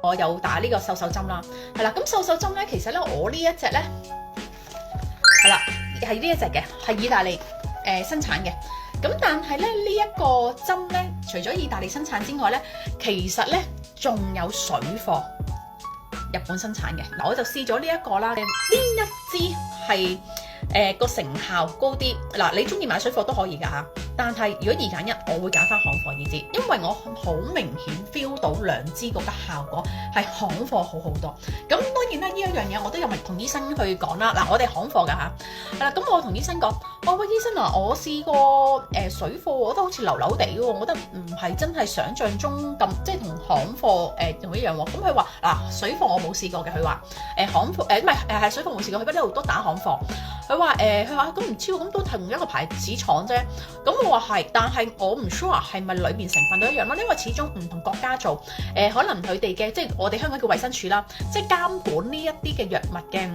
我有打呢個瘦針啦，係啦，咁瘦針咧，其實咧我呢一隻咧係啦，係呢一隻嘅，係意大利生產嘅。咁但係咧呢一個針咧，除咗意大利生產之外咧，其實咧仲有水貨日本生產嘅。嗱，我就試咗呢一個啦，呢一支係個成效高啲。嗱，你中意買水貨都可以㗎嚇，但係如果二揀一，我會揀翻行貨呢支，因為我好明顯 feel 到兩支嗰個效果係行貨好好多。咁當然啦，呢一樣嘢我都有咪同醫生去講啦。嗱，我哋行貨㗎嚇，係啦，咁我同醫生講，喂，醫生啊，我試過水貨，我覺得好似流流地喎，我覺得唔係真係想像中咁，即係同行貨同一樣喎。咁佢話嗱，水貨我冇試過嘅，佢話行貨唔係水貨冇試過，佢呢度都打行貨。佢話咁唔知喎，咁都同一個牌子廠啫。咁我話係，但係我唔 sure 係咪裏邊成分都一樣咯，因為始終唔同國家做，可能佢哋嘅即係我哋香港叫衛生署啦，即係監管呢一啲嘅藥物嘅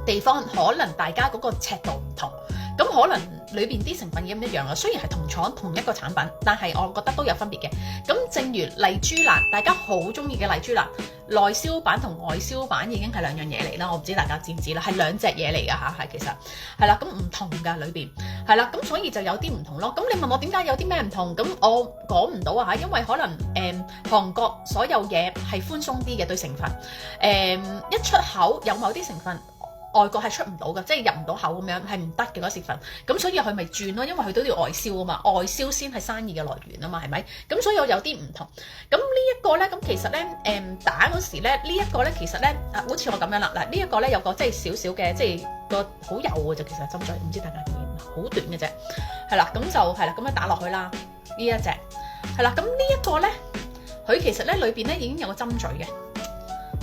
地方，可能大家嗰個尺度唔同，咁可能裏邊啲成分已經唔一樣啦。雖然係同廠同一個產品，但係我覺得都有分別嘅。咁正如麗珠蘭，大家好中意嘅麗珠蘭，內銷版同外銷版已經係兩樣嘢嚟啦。我唔知大家知唔知啦，係兩隻嘢嚟㗎嚇，係其實係啦，咁唔同㗎裏邊係啦，咁所以就有啲唔同咯。咁你問我點解有啲咩唔同？咁我講唔到啊嚇，因為可能韓國所有嘢係寬鬆啲嘅對成分，一出口有某啲成分，外國係出唔到嘅，即係入唔到口咁樣，係唔得嘅嗰成分。咁所以佢咪轉咯，因為佢都要外銷啊嘛，外銷先係生意嘅來源啊嘛，係咪？咁所以我有啲唔同。咁呢一個咧，咁其實咧，打嗰時咧，呢一個咧，其實咧，好似我咁樣啦。嗱，呢一個咧有個即係少少嘅，即係個好幼嘅啫，其實針嘴，唔知大家見唔見？好短嘅啫，係啦，咁就係啦，咁樣打落去啦。呢一隻係啦，咁呢一個咧，佢其實咧裏邊咧已經有個針嘴嘅。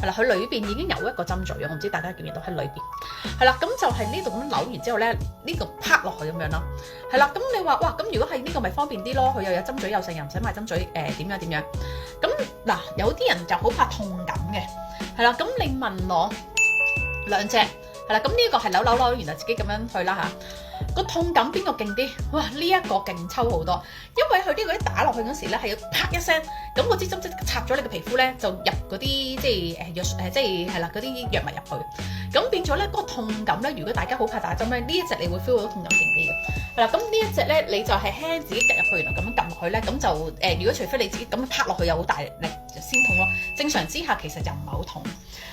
係啦，佢裏邊已經有一個針嘴嘅，我唔知大家見唔見到喺裏邊。係啦，咁就係呢度咁扭完之後咧，呢個拍落去咁樣咯。係啦，咁你話哇，咁如果係呢個咪方便啲咯？佢又有針嘴又成，又唔使買針嘴點樣點樣。咁嗱，有啲人就好怕痛感嘅。係啦，咁你問我兩隻係啦，咁呢個係扭，原來自己咁樣去啦嚇。個痛感邊個勁啲？哇！呢一個勁抽好多，因為佢呢個一打落去嗰時咧係要啪一聲，咁個支針即插咗你個皮膚咧，就入嗰啲即係藥即係係啦嗰啲藥物入去，咁變咗咧嗰個痛感咧，如果大家好怕打針咧，呢一隻你會 feel 到痛感勁啲嘅。係啦，咁呢一隻咧你就係輕自己夾入去，然後咁樣撳落去咧，咁就如果除非你自己咁樣拍落去有好大力先痛咯，正常之下其實就唔係好痛。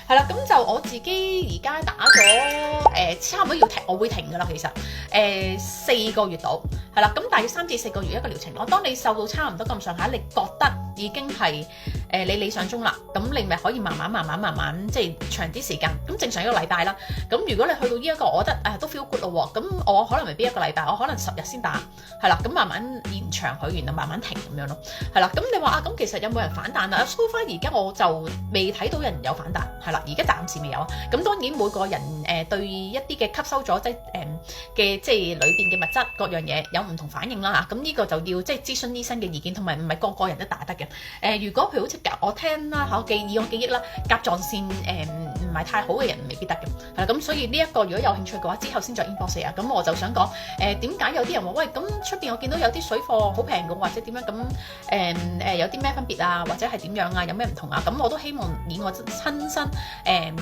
係啦，咁就我自己而家打咗差唔多要停，我會停㗎啦。其實4個月到，係啦，咁大約3至4個月一個療程咯。當你瘦到差唔多咁上下，你覺得已經係你理想中啦，咁你咪可以慢慢即係長啲時間。咁正常一個禮拜啦。咁如果你去到呢一個，我覺得都 feel good 咯喎。咁我可能未必一個禮拜，我可能10日先打，係啦。咁慢慢延長佢，然後慢慢停咁樣咯。係啦，咁你話咁其實有冇人反彈啊？So far而家我就未睇到人有反彈，係啦。而家暫時未有啊。咁當然每個人對一啲嘅吸收咗即係裏邊嘅物質各樣嘢有唔同反應啦嚇。咁呢個就要即係諮詢醫生嘅意見，同埋唔係個個人都打得嘅。如果譬如好似我聽啦嚇，以我記憶啦，甲狀腺唔係太好嘅人未必得嘅。係啦，咁所以呢一個如果有興趣嘅話，之後先再 inbox 啊。咁我就想講點解有啲人話喂，咁出邊我見到有啲水貨好平嘅，或者點樣咁有啲咩分別啊，或者係點樣啊，有咩唔同啊？咁我都希望以我親身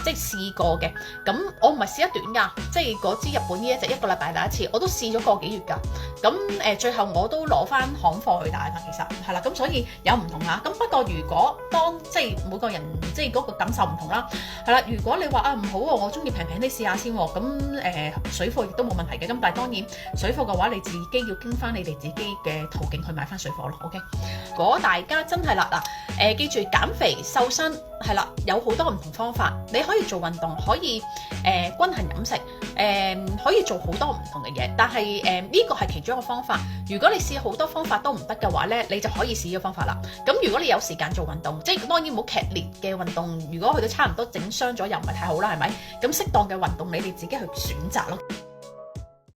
即係試過嘅。咁我唔係試一段㗎，即係嗰支日本呢一隻1個禮拜打一次，我都試咗個幾月㗎。咁最後我都攞翻行貨去打㗎，其實係啦。咁所以有唔同嚇。咁不過如果當即係每個人即係嗰個感受唔同啦，係啦。如果你話唔好喎，我中意平平啲試下先喎。咁水貨亦都冇問題嘅。咁但係當然水貨嘅話，你自己要經翻你哋自己嘅途徑去買翻水貨咯。OK，如果大家真係啦嗱，記住減肥瘦身係啦，有好多唔同方法，你可以做運動，可以均衡飲食，可以做好多唔同嘅嘢。但係呢個係其中一個方法。如果你試好多方法都唔得嘅話咧，你就可以試呢個方法啦。咁如果你有時間做運動，即係當然冇劇烈嘅運動，如果去到差唔多整傷咗又唔係太好啦，係咪？咁適當嘅運動你哋自己去選擇咯。